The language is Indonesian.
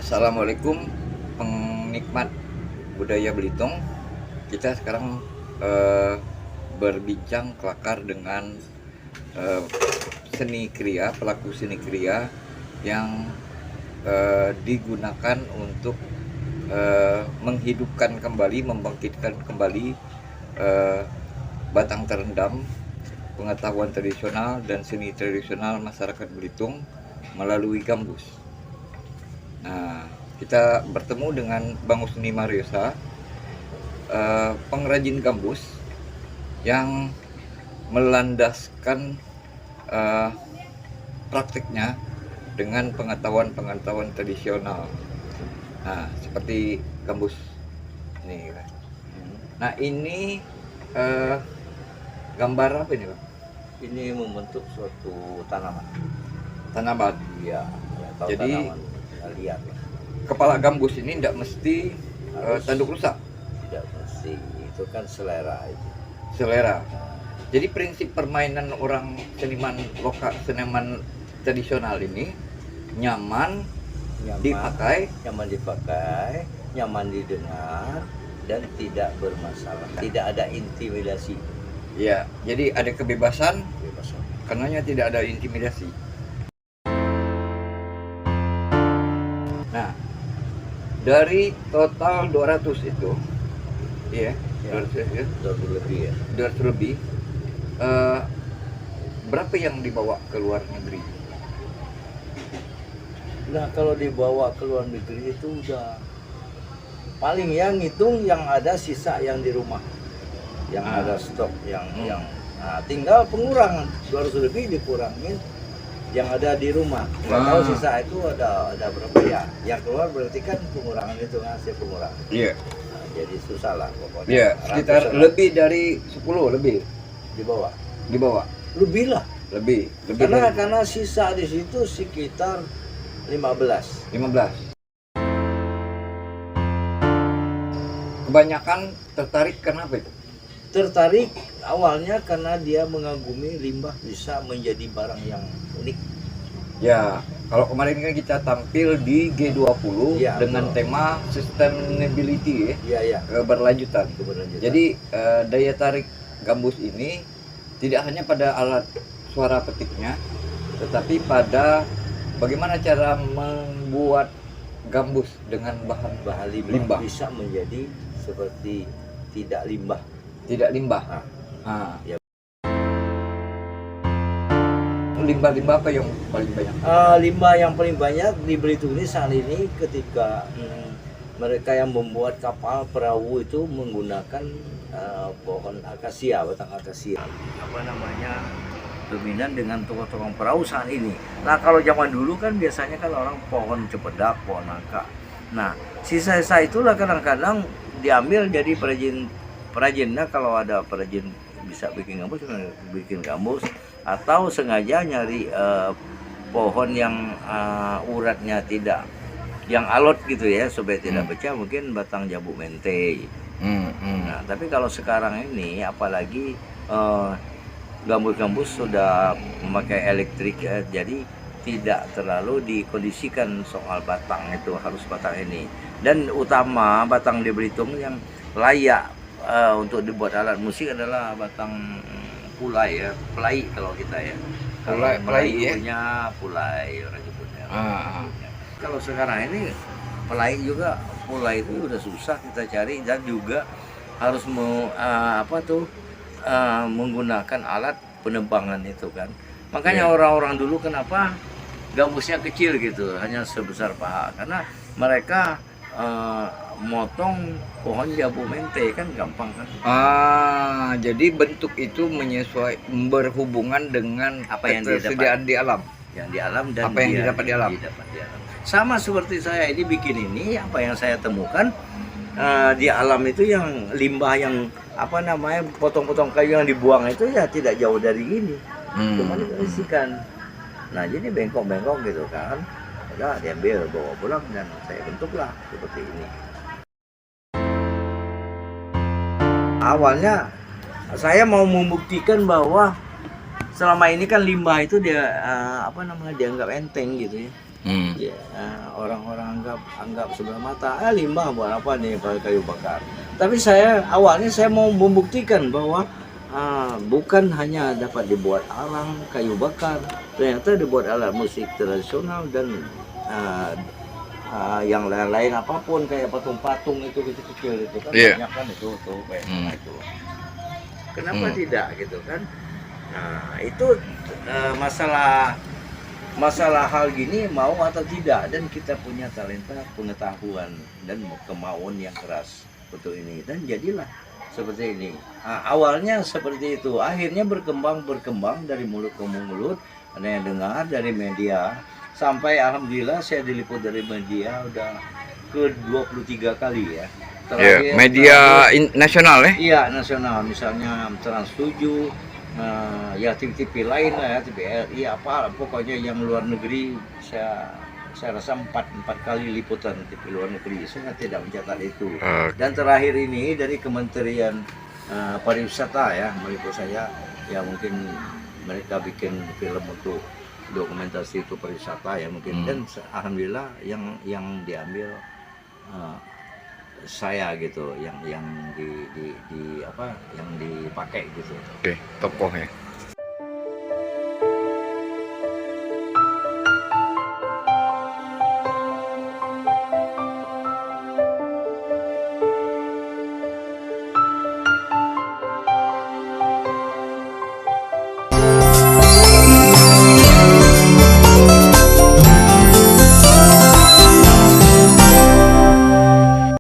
Assalamualaikum penikmat budaya Belitung. Kita sekarang berbincang kelakar dengan seni kriya, pelaku seni kriya yang digunakan untuk menghidupkan kembali, membangkitkan kembali batang terendam pengetahuan tradisional dan seni tradisional masyarakat Belitung melalui gambus. Nah, kita bertemu dengan Bang Usni Mariosa, pengrajin gambus yang melandaskan praktiknya dengan pengetahuan tradisional. Nah, seperti gambus ini. Nah, ini gambar apa ini, Bang? Ini membentuk suatu tanaman. Tanaman. Iya, atau Jadi tanaman liar. kepala gambus ini tidak mesti tanduk rusak. Tidak mesti, itu kan selera itu. Selera. Jadi prinsip permainan orang seniman lokal, seniman tradisional ini nyaman dipakai, nyaman didengar, dan tidak bermasalah. Tidak ada intimidasi. ya. Jadi ada kebebasan, Kebebasan. karenanya tidak ada intimidasi. Nah, dari total 200 itu, iya, Ya. 200 ya, 200 lebih ya. 200 lebih. Berapa yang dibawa ke luar negeri? Nah, kalau dibawa ke luar negeri itu udah paling yang ngitung yang ada sisa yang di rumah. Yang ada stok yang nah, tinggal pengurangan 200 lebih dikurangin yang ada di rumah. Nggak tahu sisa itu ada berapa ya. Yang keluar berarti kan pengurangan itu hasil pengurangan. Iya. Nah, jadi susah lah pokoknya. Iya, sekitar lebih dari 10 lebih di bawah. dibawa. Lebih lah. Lebih Karena sisa di situ sekitar 15. 15. Kebanyakan tertarik kenapa itu? Tertarik awalnya karena dia mengagumi limbah bisa menjadi barang yang unik. Ya, kalau kemarin kan kita tampil di G20 Ya, dengan betul. tema sustainability ya, Iya, iya. keberlanjutan. Keberlanjutan. Jadi daya tarik gambus ini tidak hanya pada alat suara petiknya, tetapi pada bagaimana cara membuat gambus dengan bahan limbah. Bisa menjadi seperti tidak limbah. Tidak limbah. Ah. Ya. Limbah-limbah apa yang paling banyak? Limbah yang paling banyak di Belitung ini saat ini ketika mereka yang membuat kapal perahu itu menggunakan pohon akasia, batang akasia. Apa namanya, dominan dengan tukang-tukang perahu saat ini. Nah, kalau zaman dulu kan biasanya kan orang pohon cempedak, pohon nangka. Nah, sisa-sisa itulah kadang-kadang diambil jadi perajinnya. Kalau ada perajin bisa bikin gambus, atau sengaja nyari pohon yang uratnya tidak, yang alot gitu ya, supaya tidak pecah, mungkin batang jambu mente. Nah, tapi kalau sekarang ini apalagi gambus-gambus sudah memakai elektrik, jadi tidak terlalu dikondisikan soal batang itu, harus batang ini. Dan utama batang di Belitung yang layak untuk dibuat alat musik adalah batang pulai ya, pelai kalau kita ya. Pelai ya. Punya pulai orang nyebutnya. Kalau sekarang ini pelai juga, pulai itu udah susah kita cari, dan juga harus menggunakan alat penebangan itu kan. Makanya orang-orang dulu kenapa gambusnya kecil gitu, hanya sebesar paha, karena mereka motong pohon jambu mente kan gampang kan. Jadi bentuk itu berhubungan dengan Apa yang ketersediaan di alam. Yang di alam dan apa yang didapat di alam. Sama seperti saya ini bikin ini, apa yang saya temukan di alam itu, yang limbah yang apa namanya, potong-potong kayu yang dibuang itu ya tidak jauh dari ini. Cuma diisikan. Nah, jadi bengkok-bengkok gitu kan. Udah diambil, bawa pulang, dan saya bentuklah seperti ini. Awalnya saya mau membuktikan bahwa selama ini kan limbah itu dia dianggap enteng gitu ya. Ya, orang-orang anggap sebelah mata, limbah buat apa nih pakai kayu bakar. Tapi awalnya saya mau membuktikan bahwa bukan hanya dapat dibuat alang kayu bakar, ternyata dibuat alat musik tradisional dan yang lain-lain apapun kayak patung-patung itu kecil-kecil itu kan banyak kan itu tuh itu. Kenapa tidak gitu kan? Nah itu masalah hal gini mau atau tidak, dan kita punya talenta, pengetahuan dan kemauan yang keras untuk ini, dan jadilah seperti ini. Awalnya seperti itu, akhirnya berkembang dari mulut ke mulut, ada yang dengar dari media, sampai alhamdulillah saya diliput dari media udah ke 23 kali ya. Media nasional ya? Iya, nasional, misalnya Trans 7, ya TV-TV lain lah ya, TVRI apa, pokoknya yang luar negeri saya rasa empat kali liputan TV luar negeri. Saya tidak mencatat itu. Dan terakhir ini dari Kementerian Pariwisata ya meliput saya, ya mungkin mereka bikin film untuk dokumentasi itu pariwisata ya mungkin, dan alhamdulillah yang diambil saya gitu, yang dipakai gitu. Oke, tokoh ya.